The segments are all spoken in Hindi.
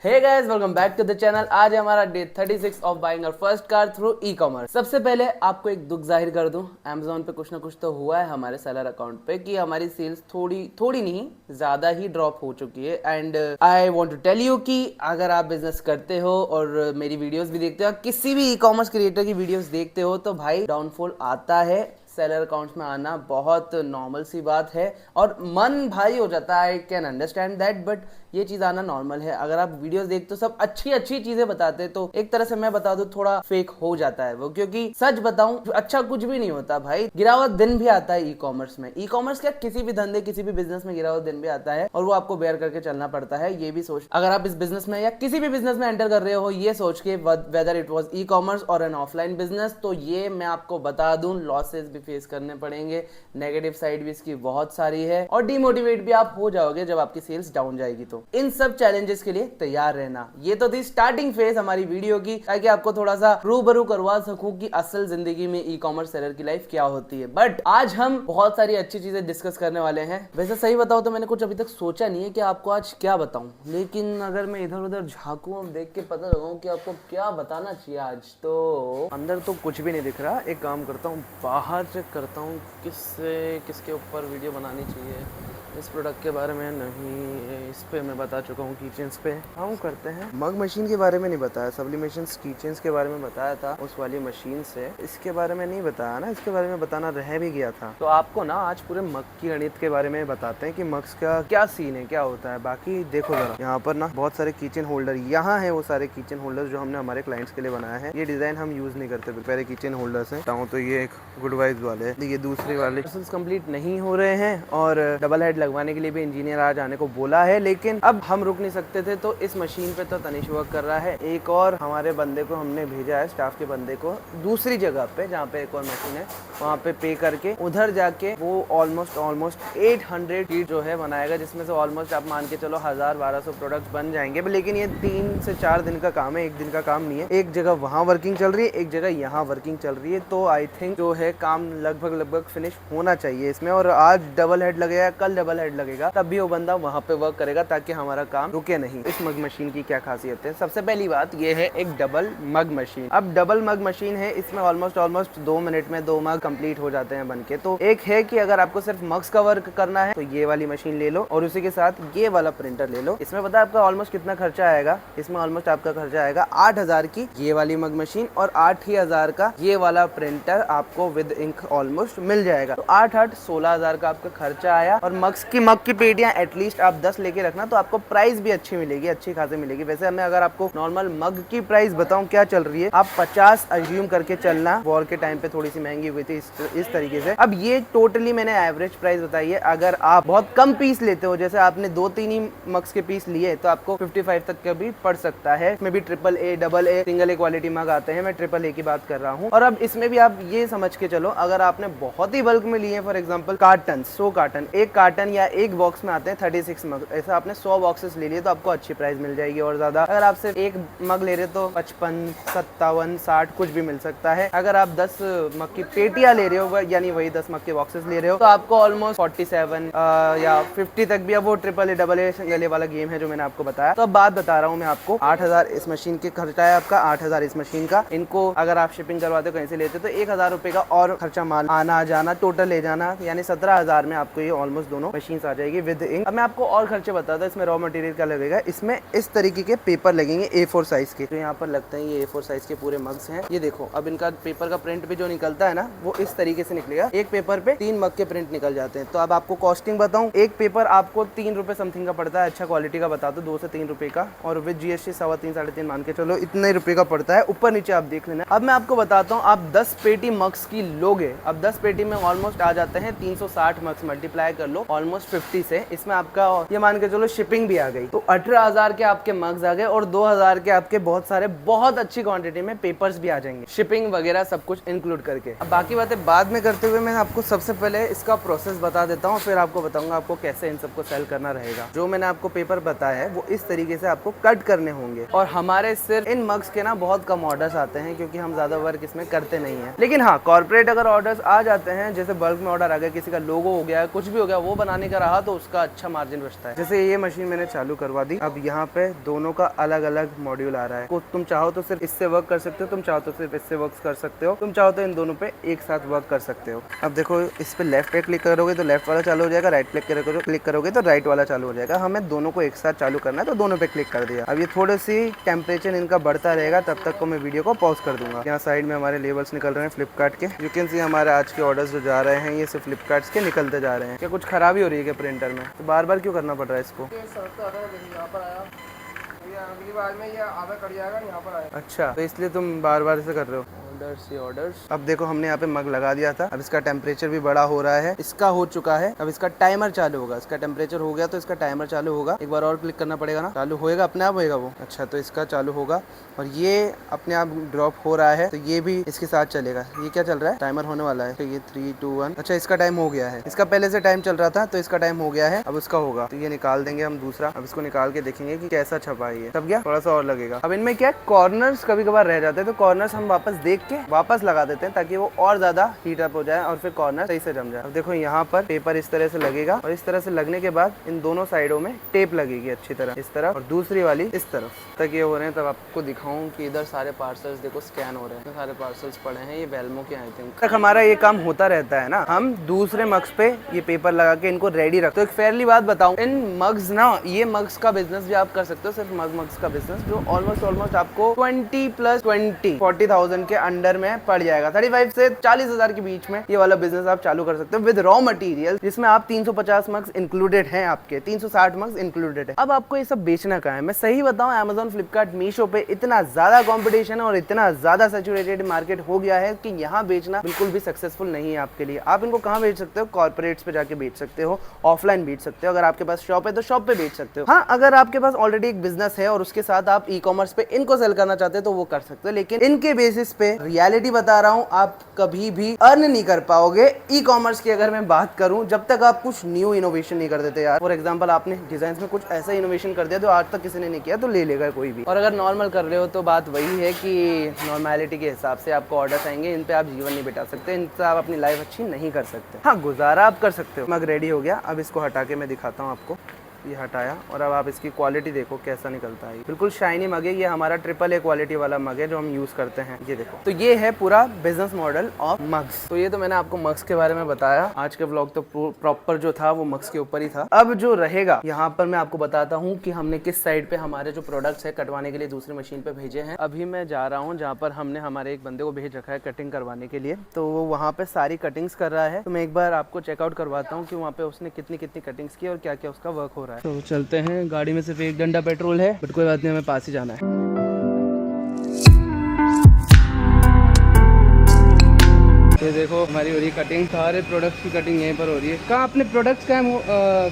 Hey guys, welcome back to the channel. आज हमारा day 36 of buying our first car through e commerce. सबसे पहले आपको एक दुख जाहिर कर दूं, Amazon पे कुछ ना कुछ तो हुआ है हमारे सेलर अकाउंट पे कि हमारी सेल्स थोड़ी नहीं ज्यादा ही ड्रॉप हो चुकी है। And I want to tell you कि अगर आप बिजनेस करते हो और मेरी वीडियोस भी देखते हो, किसी भी ई कॉमर्स क्रिएटर की वीडियोस देखते हो, तो भाई डाउनफॉल आता है। सेलर अकाउंट्स में आना बहुत नॉर्मल सी बात है और मन भारी हो जाता है। I can understand that, but ये चीज आना नॉर्मल है। अगर आप वीडियोस देखते हो सब अच्छी अच्छी चीजें बताते हैं, तो एक तरह से मैं बता दूं थोड़ा फेक हो जाता है वो, क्योंकि सच बताऊं अच्छा कुछ भी नहीं होता भाई। गिरावट दिन भी आता है ई कॉमर्स में। ई कॉमर्स क्या, किसी भी धंधे किसी भी बिजनेस में गिरावट दिन भी आता है और वो आपको बेयर करके चलना पड़ता है। ये भी सोच, अगर आप इस बिजनेस में या किसी भी बिजनेस में एंटर कर रहे हो ये सोच के whether it was e commerce और एन ऑफलाइन बिजनेस, तो ये मैं आपको बता दूं लॉसेस भी फेस करने पड़ेंगे। नेगेटिव साइड भी इसकी बहुत सारी है और डिमोटिवेट भी आप हो जाओगे जब आपकी सेल्स डाउन जाएगी। तो इन सब चैलेंजेस के लिए तैयार रहना। ये तो थी स्टार्टिंग फेज हमारी वीडियो की, ताकि आपको थोड़ा सा रूबरू करवा सकूं कि असल जिंदगी में ई कॉमर्स सेलर की लाइफ क्या होती है। बट आज हम बहुत सारी अच्छी चीजें डिस्कस करने वाले हैं। वैसे सही बताओ तो मैंने कुछ अभी तक सोचा नहीं है कि आपको आज क्या बताऊं, लेकिन अगर मैं इधर उधर झांकू देख के पता लगाऊं कि आपको क्या बताना चाहिए आज, तो अंदर तो कुछ भी नहीं दिख रहा। एक काम करता हूँ, बाहर चेक करता हूँ किसके ऊपर वीडियो बनानी चाहिए। इस प्रोडक्ट के बारे में नहीं, इस पे मैं बता चुका हूँ, कीचेन्स पे हम करते हैं। मग मशीन के बारे में नहीं बताया, सब्लिमेशन कीचेन्स के बारे में बताया था उस वाली मशीन से। इसके बारे में नहीं बताया ना, इसके बारे में बताना रह भी गया था। तो आपको ना आज पूरे मग की गणित के बारे में बताते हैं कि मग्स का क्या सीन है, क्या होता है। बाकी देखो जरा, यहाँ पर ना बहुत सारे किचन होल्डर, यहाँ है वो सारे किचन होल्डर जो हमने हमारे क्लाइंट्स के लिए बनाया है। ये डिजाइन हम यूज नहीं करते, पहले किचन होल्डर्स है। तो ये एक गुड वाइज वाले, ये दूसरे वाले कंप्लीट नहीं हो रहे हैं और डबल हेड लगवाने के लिए भी इंजीनियर आज आने को बोला है, लेकिन अब हम रुक नहीं सकते थे। तो इस मशीन पे तो तनिष वर्क कर रहा है। एक और हमारे बंदे को हमने भेजा है, स्टाफ के बंदे को, दूसरी जगह पे जहाँ पे एक और मशीन है वहाँ पे पे करके उधर जाके वो ऑलमोस्ट 800 फीट जो है बनाएगा, जिसमें से ऑलमोस्ट आप मान के चलो 1000-1200 प्रोडक्ट्स बन जाएंगे। लेकिन ये 3 से 4 दिन का काम है, एक दिन का काम नहीं है। एक जगह वहाँ वर्किंग चल रही है, एक जगह यहाँ वर्किंग चल रही है। तो आई थिंक जो है काम लगभग फिनिश होना चाहिए इसमें। और आज डबल हेड लगेगा, कल डबल हेड लगेगा, तब भी वो बंदा वहाँ पे वर्क करेगा ताकि हमारा काम रुके नहीं। इस मग मशीन की क्या खासियत है? सबसे पहली बात ये है एक डबल मग मशीन। अब डबल मग मशीन है, इसमें ऑलमोस्ट 2 मिनट में 2 मग कंप्लीट हो जाते हैं बनके। तो एक है कि अगर आपको सिर्फ मग्स का वर्क करना है तो ये वाली मशीन ले लो और उसी के साथ ये वाला प्रिंटर ले लो। इसमें पता है आपका ऑलमोस्ट कितना खर्चा आएगा? इसमें ऑलमोस्ट आपका खर्चा आएगा 8000 की ये वाली मग मशीन और 8000 का ये वाला प्रिंटर आपको विद इंक ऑलमोस्ट मिल जाएगा। तो 8 16,000 का आपका खर्चा आया। और मग की पेटियां एटलीस्ट आप 10 लेके रखना, तो आपको प्राइस भी अच्छी मिलेगी, अच्छी खासी मिलेगी। वैसे मैं अगर आपको नॉर्मल मग की प्राइस बताऊं क्या चल रही है, आप 50 अज्यूम करके चलना। वॉर के टाइम पे थोड़ी सी महंगी हुई थी इस तरीके से। अब ये टोटली मैंने एवरेज प्राइस बताई है। अगर आप बहुत कम पीस लेते हो, जैसे आपने 2-3 ही मग्स के पीस लिए, तो आपको 55 तक का भी पड़ सकता है। इसमें भी AAA, AA, सिंगल ए क्वालिटी मग आते हैं। मैं AAA की बात कर रहा हूँ। और अब इसमें भी आप ये समझ के चलो, अगर आपने बहुत ही बल्क में लिए, फॉर एग्जाम्पल कार्टन, 100 कार्टन, एक कार्टन या एक बॉक्स में आते हैं 36 मग, ऐसा आपने 100 बॉक्सेस ले लिए तो आपको अच्छी प्राइस मिल जाएगी। और ज्यादा अगर आप सिर्फ एक मग ले रहे हो तो 55, 57, 60 कुछ भी मिल सकता है। अगर आप 10 मग की पेटियां ले रहे हो, यानी वही 10 मग के बॉक्सेस ले रहे हो, तो आपको ऑलमोस्ट 47 या 50 तक भी। अब वो AAA, AA, सिंगल ए वाला गेम है जो मैंने आपको बताया। तो अब बात बता रहा हूँ मैं आपको, 8000 इस मशीन के खर्चा है आपका, 8000 इस मशीन का। इनको अगर आप शिपिंग करवाते हो कहीं से लेते हो तो 1000 रुपए का और खर्चा, माल आना जाना टोटल ले जाना, यानी 17,000 में आपको ये ऑलमोस्ट दोनों मशीन आ जाएगी विद इंक। अब मैं आपको और खर्चे बताता हूँ। इसमें रॉ मटेरियल क्या लगेगा, इसमें इस तरीके के पेपर लगेंगे A4 साइज के, जो यहाँ पर लगते हैं। ये A4 साइज के पूरे मग्स हैं। ये देखो, अब इनका पेपर का प्रिंट भी जो निकलता है ना, वो इस तरीके से निकलेगा। एक पेपर पे 3 मग के प्रिंट निकल जाते हैं। तो अब आपको कॉस्टिंग बताऊं, एक पेपर आपको 3 रुपए समथिंग का पड़ता है। अच्छा क्वालिटी का बता दो, 2 से 3 रुपए का, और विद GST 3.25 3.5 मान के चलो, इतने रुपए का पड़ता है। ऊपर नीचे आप देख लेना। अब मैं आपको बताता हूँ, आप 10 पेटी मग्स की लोगे, अब 10 पेटी में ऑलमोस्ट आ जाते हैं 360 मग्स। मल्टीप्लाई कर लो ऑलमोस्ट 50 से, इसमें आपका ये मान के चलो शिपिंग भी आ गई, तो 18,000 के आपके मग्स आ गए और 2,000 के आपके बहुत सारे बहुत अच्छी क्वांटिटी में पेपर्स भी आ जाएंगे, शिपिंग वगैरह सब कुछ इंक्लूड करके। अब बाकी बातें बाद में करते हुए मैं आपको सबसे पहले इसका प्रोसेस बता देता हूँ, फिर आपको बताऊंगा आपको कैसे इन सबको सेल करना रहेगा। जो मैंने आपको पेपर बताया है वो इस तरीके से आपको कट करने होंगे। और हमारे सिर्फ इन मग्स के ना बहुत कम ऑर्डर्स आते हैं, क्योंकि हम ज्यादा वर्क इसमें करते नहीं है। लेकिन हाँ, कॉर्पोरेट अगर ऑर्डर्स आ जाते हैं, जैसे बल्क में ऑर्डर आ गया, किसी का लोगो हो गया, कुछ भी हो गया, वो बनाने चलाने का रहा तो उसका अच्छा मार्जिन बचता है। जैसे ये मशीन मैंने चालू करवा दी, अब यहाँ पे दोनों का अलग अलग मॉड्यूल आ रहा है। तुम चाहो तो सिर्फ इससे वर्क कर सकते हो, तुम चाहो तो सिर्फ इससे वर्क कर सकते हो, तुम चाहो तो इन दोनों पे एक साथ वर्क कर सकते हो। अब देखो इस पे लेफ्ट पे क्लिक करोगे तो लेफ्ट वाला चालू हो जाएगा, राइट पे क्लिक करोगे तो राइट वाला चालू हो जाएगा। हमें दोनों को एक साथ चालू करना है तो दोनों पे क्लिक कर दिया। अब ये थोड़ी सी टेम्परेचर इनका बढ़ता रहेगा, तब तक को मैं वीडियो को पॉज कर दूंगा। यहाँ साइड में हमारे लेबल्स निकल रहे हैं फ्लिपकार्ट के। यू कैन सी हमारे आज के ऑर्डर्स जो जा रहे हैं ये सिर्फ फ्लिपकार्ट के निकलते जा रहे हैं। क्या कुछ खराबी हो रही है क्या प्रिंटर में? तो बार बार क्यों करना पड़ रहा है इसको? अगली बार में ये आधा कट जाएगा, यहाँ पर आएगा। अच्छा, तो इसलिए तुम बार बार ऐसे कर रहे हो। ऑर्डर्स। अब देखो हमने यहाँ पे मग लगा दिया था, अब इसका टेम्परेचर भी बड़ा हो रहा है, इसका हो चुका है। अब इसका टाइमर चालू होगा, इसका टेम्परेचर हो गया तो इसका टाइमर चालू होगा। एक बार और क्लिक करना पड़ेगा ना, चालू होएगा, अपने आप होएगा वो। अच्छा, तो इसका चालू होगा और ये अपने आप ड्रॉप हो रहा है, तो ये भी इसके साथ चलेगा। ये क्या चल रहा है? टाइमर होने वाला है। तो ये 3, 2, 1। अच्छा, इसका टाइम हो गया है, इसका पहले से टाइम चल रहा था तो इसका टाइम हो गया है, अब उसका होगा। तो ये निकाल देंगे हम दूसरा। अब इसको निकाल के देखेंगे कि कैसा छपा है ये। तब गया, थोड़ा सा और लगेगा। अब इनमें क्या कॉर्नर्स कभी कभार रह जाते हैं, तो कॉर्नर्स हम वापस देख के वापस लगा देते हैं ताकि वो और ज्यादा हीट अप हो जाए और फिर कॉर्नर सही से जम जाए। अब देखो यहाँ पर पेपर इस तरह से लगेगा और इस तरह से लगने के बाद इन दोनों साइडों में टेप लगेगी अच्छी तरह, इस तरफ और दूसरी वाली इस तरफ तक ये हो रहे हैं। तब आपको दिखाऊं कि इधर सारे पार्सल्स देखो स्कैन हो रहे हैं, तो सारे पार्सल्स पड़े हैं, ये वेल्मो के आई थिंक। तक हमारा ये काम होता रहता है ना, हम दूसरे मग्स पे ये पेपर लगा के इनको रेडी रखते हो। एक फेयरली बात बताऊं, इन मग्स ना, ये मग्स का बिजनेस भी आप कर सकते हो, सिर्फ मग्स का बिजनेस, जो ऑलमोस्ट आपको 40,000 के अंडर में पड़ जाएगा। 35 से 40,000 के बीच में ये वाला बिजनेस आप चालू कर सकते हो विद रॉ मटेरियल, जिसमें आप 350 मग्स इंक्लूडेड हैं, आपके 360 मग्स इंक्लूडेड है। अब आपको ये सब बेचना कहाँ है? मैं सही बताऊं, Amazon, फ्लिपकार्ट, मीशो पे इतना ज्यादा कंपटीशन है और इतना ज्यादा सैचुरेटेड मार्केट हो गया है कि यहाँ बेचना बिल्कुल भी सक्सेसफुल नहीं है आपके लिए। आप इनको कहाँ बेच सकते हो? कॉर्पोरेट्स पे जाके बेच सकते हो, ऑफलाइन बेच सकते हो। अगर आपके पास शॉप है तो शॉप पे बेच सकते हो। हाँ, अगर आपके पास ऑलरेडी एक बिजनेस है और उसके साथ आप ई-कॉमर्स पे इनको सेल करना चाहते हो तो वो कर सकते हो, लेकिन इनके बेसिस पे रियलिटी बता रहा हूँ, आप कभी भी अर्न नहीं कर पाओगे ई कॉमर्स की। अगर मैं बात करूं, जब तक आप कुछ न्यू इनोवेशन नहीं कर देते यार। फॉर एग्जांपल, आपने डिजाइन में कुछ ऐसा इनोवेशन कर दिया जो आज तक किसी ने नहीं किया, तो ले लेगा कोई भी। और अगर नॉर्मल कर रहे हो तो बात वही है कि नॉर्मेलिटी के हिसाब से आपको ऑर्डर्स आएंगे, इन पे आप जीवन नहीं बिता सकते, इनसे आप अपनी लाइफ अच्छी नहीं कर सकते। हाँ, गुजारा आप कर सकते हो। मग रेडी हो गया, अब इसको हटा के मैं दिखाता हूँ आपको। ये हटाया और अब आप इसकी क्वालिटी देखो कैसा निकलता है। बिल्कुल शाइनी मग है, ये हमारा AAA क्वालिटी वाला मग है जो हम यूज करते हैं। ये देखो, तो ये है पूरा बिजनेस मॉडल ऑफ मग्स। तो ये तो मैंने आपको मग्स के बारे में बताया। आज के व्लॉग तो प्रॉपर जो था वो मग्स के ऊपर ही था। अब जो रहेगा यहाँ पर मैं आपको बताता हूँ कि हमने किस साइड पे हमारे जो प्रोडक्ट्स है कटवाने के लिए दूसरी मशीन पे भेजे हैं। अभी मैं जा रहा हूँ जहाँ पर हमने हमारे एक बंदे को भेज रखा है कटिंग करवाने के लिए, तो वो वहाँ पे सारी कटिंग्स कर रहा है। तो मैं एक बार आपको चेकआउट करवाता हूँ कि वहाँ पे उसने कितनी कितनी कटिंग्स की और क्या क्या उसका वर्क हो रहा है। तो चलते हैं। गाड़ी में सिर्फ 1 डंडा पेट्रोल है, बट कोई बात नहीं, हमें पास ही जाना है। ये देखो हमारी हो रही कटिंग, सारे प्रोडक्ट्स की कटिंग यहीं पर हो रही है। कहाँ अपने प्रोडक्ट्स का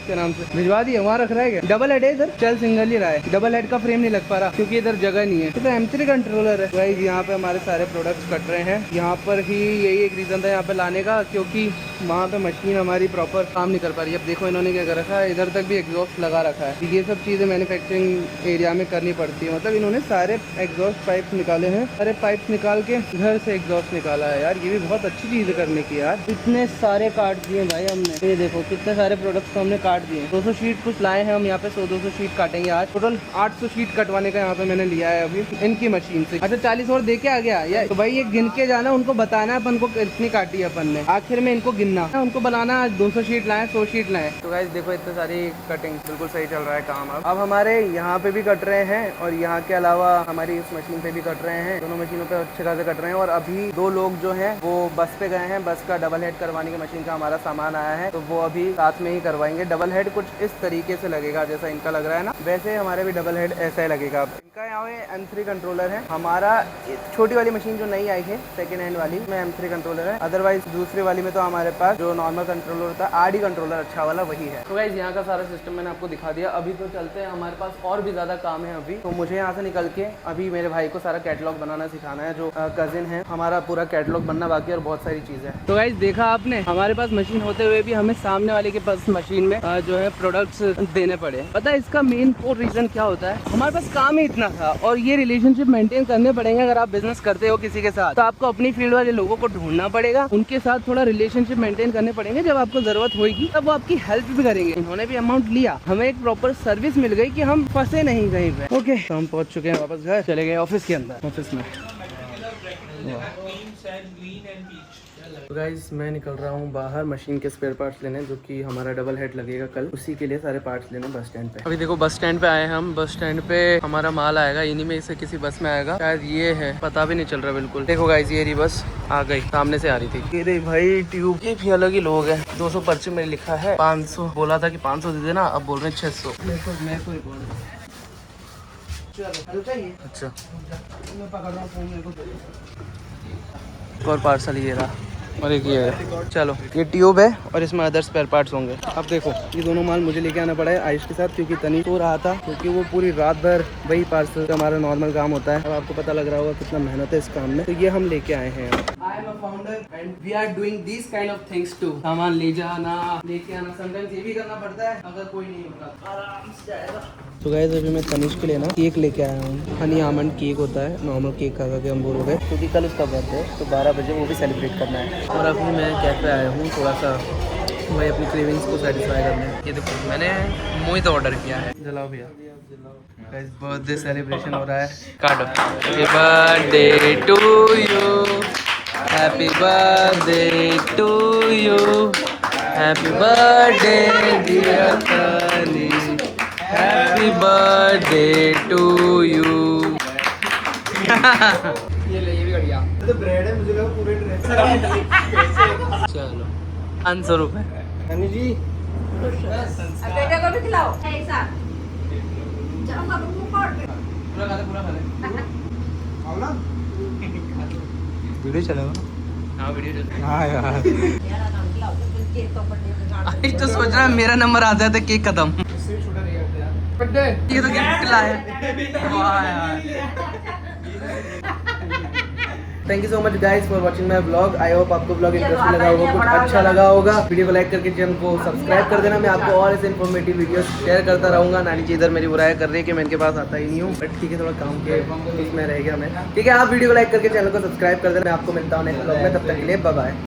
क्या नाम से भिजवा दिए? वहाँ रख रहा है क्या? डबल हेड है इधर, चल सिंगल ही रहा है। डबल हेड का फ्रेम नहीं लग पा रहा क्योंकि इधर जगह नहीं है। तो M3 कंट्रोलर है भाई। यहाँ पे हमारे सारे प्रोडक्ट्स कट रहे हैं। यहाँ पर ही यही एक रीजन था यहाँ पे लाने का, क्योंकि वहाँ पे मशीन हमारी प्रॉपर काम नहीं कर पा रही। अब देखो इन्होंने क्या कर रखा है, इधर तक भी एग्जॉस्ट लगा रखा है। ये सब चीजें मैन्युफैक्चरिंग एरिया में करनी पड़ती है। मतलब इन्होंने सारे एग्जॉस्ट पाइप निकाले हैं, सारे पाइप निकाल के घर से एग्जॉस्ट निकाला है। यार ये भी बहुत अच्छी चीज करने की यार। इतने सारे काट दिए भाई हमने। ये देखो कितने सारे प्रोडक्ट्स को हमने काट दिए। 200 शीट कुछ लाए हैं हम यहाँ पे, 100-200 शीट काटेंगे आज। टोटल 800 शीट कटवाने का यहाँ पे मैंने लिया है अभी इनकी मशीन से। अच्छा 40 और दे के आ गया यार। तो भाई ये गिन के जाना, उनको बताना है अपन को कितनी काटी है अपन ने, आखिर में इनको गिनना, उनको बनाना 200 शीट लाए, 100 शीट लाए। तो गाइस देखो इतनी सारी कटिंग, बिल्कुल सही चल रहा है काम। अब हमारे यहाँ पे भी कट रहे हैं और यहाँ के अलावा हमारी इस मशीन पे भी कट रहे हैं। दोनों मशीनों पे अच्छे खासे कट रहे हैं। और अभी 2 लोग जो है वो बस पे गए हैं, बस का डबल हेड करवाने की मशीन का हमारा सामान आया है, तो वो अभी साथ में ही करवाएंगे। डबल हेड कुछ इस तरीके से लगेगा जैसा इनका लग रहा है ना, वैसे हमारे भी डबल हेड ऐसा ही लगेगा। इनका यहाँ पे M3 कंट्रोलर है। हमारा छोटी वाली मशीन जो नई आई है सेकेंड हैंड वाली में M3 कंट्रोलर है। अदरवाइज दूसरी वाली में तो हमारे पास जो नॉर्मल कंट्रोलर होता है RD कंट्रोलर अच्छा वाला वही है। तो गाइस यहाँ का सारा सिस्टम मैंने आपको दिखा दिया। अभी तो चलते हैं, हमारे पास और भी ज्यादा काम है अभी। तो मुझे यहाँ से निकल के अभी मेरे भाई को सारा कैटलॉग बनाना सिखाना है। जो कजिन है, हमारा पूरा कैटलॉग बनना बाकी और बहुत बहुत सारी चीज़ें। तो गाइस देखा आपने, हमारे पास मशीन होते हुए भी हमें सामने वाले के पास मशीन में जो है प्रोडक्ट्स देने पड़े। पता है इसका मेन कोर रीज़न क्या होता है? हमारे पास काम ही इतना था और ये रिलेशनशिप मेंटेन करने पड़ेंगे। अगर आप बिजनेस करते हो किसी के साथ तो आपको अपनी फील्ड वाले लोगों को ढूंढना पड़ेगा, उनके साथ थोड़ा रिलेशनशिप मेंटेन करने पड़ेंगे। जब आपको जरूरत होगी तब वो आपकी हेल्प भी करेंगे। इन्होंने भी अमाउंट लिया, हमें एक प्रॉपर सर्विस मिल गई कि हम फंसे नहीं कहीं पे। ओके, तो हम पहुंच चुके हैं वापस घर, चले गए ऑफिस के अंदर। ऑफिस में तो गाइस मैं निकल रहा हूँ बाहर मशीन के स्पेयर पार्ट्स लेने, जो कि हमारा डबल हेड लगेगा कल, उसी के लिए सारे पार्ट्स लेने बस स्टैंड पे। अभी देखो बस स्टैंड पे आए हम। बस स्टैंड पे हमारा माल आएगा, इन्हीं में से किसी बस में आएगा, शायद ये है, पता भी नहीं चल रहा बिल्कुल। देखो गाइस ये रही बस, आ गई, सामने से आ रही थी। ये रही भाई ट्यूब। ये भी अलग ही लोग है। 200 पर्चे में लिखा है, 500 बोला था कि 500 दे देना, अब बोल रहे हैं 600। अच्छा मैं पकड़ रहा हूँ फोन, मेरे को एक और पार्सल ये रहा और एक ये है। चलो ये ट्यूब है और इसमें अदर स्पेयर पार्ट्स होंगे। अब देखो ये दोनों माल मुझे लेके आना पड़ा है आयुष के साथ, क्योंकि तनी सो रहा था, क्योंकि वो पूरी रात भर वही पार्सल हमारा नॉर्मल काम होता है। अब आपको पता लग रहा होगा कितना मेहनत है इस काम में। तो ये हम लेके आए हैं। I am a founder and we are doing this kind of things too. सामान ले जाना, लेके आना, समटाइम्स ये भी करना पड़ता है अगर कोई नहीं होता, आराम से जाएगा। तो गाइस अभी मैं तनिष के लिए ना केक लेके आया हूँ। हनी आमंड केक होता है, नॉर्मल केक खा के हम बोल रहे हैं, क्योंकि कल उसका बर्थडे है तो 12 बजे वो भी सेलिब्रेट करना है। और अभी मैं कैफे आया हूँ थोड़ा सा वही अपनी क्रेविंग्स को सेटिस्फाई करने। ये देखो मैंने मोहित ऑर्डर किया है। जलाओ भैया, गाइस बर्थडे सेलिब्रेशन हो रहा है। काटो। Happy birthday to you, happy birthday to you, happy birthday dear Tani, happy birthday to you. ये ले, ये भी बढ़िया। तो ब्रेड है, मुझे लगा पूरे ड्रेस। चलो 500 रुपए। हनी जी बेटे को भी खिलाओ ऐसा। चलो बाबू पूरा खा ले, पूरा खा ले। आओ ना, वीडियो चलेगा। हाँ वीडियो चलेगा। हाँ यार तो सोच रहा है मेरा नंबर आ जाता है, केक खत्म। ये तो गिफ्ट लाया। वाह यार, thank you so much guys for watching my vlog. I hope आपको व्लॉग इंटरेस्टिंग लगा होगा, कुछ अच्छा लगा होगा। वीडियो को लाइक करके चैनल को सब्सक्राइब कर देना। मैं आपको और ऐसे इन्फॉर्मेटिव वीडियोस शेयर करता रहूंगा। नानी जी इधर मेरी बुराई कर रही है कि मैं इनके पास आता ही नहीं हूँ, बट ठीक है, थोड़ा काम के इसमें रह गया मैं। ठीक है, आप वीडियो को लाइक करके चैनल को सब्सक्राइब कर देना। मैं आपको मिलता हूँ नेक्स्ट व्लॉग में, तब तक के लिए बाय बाय।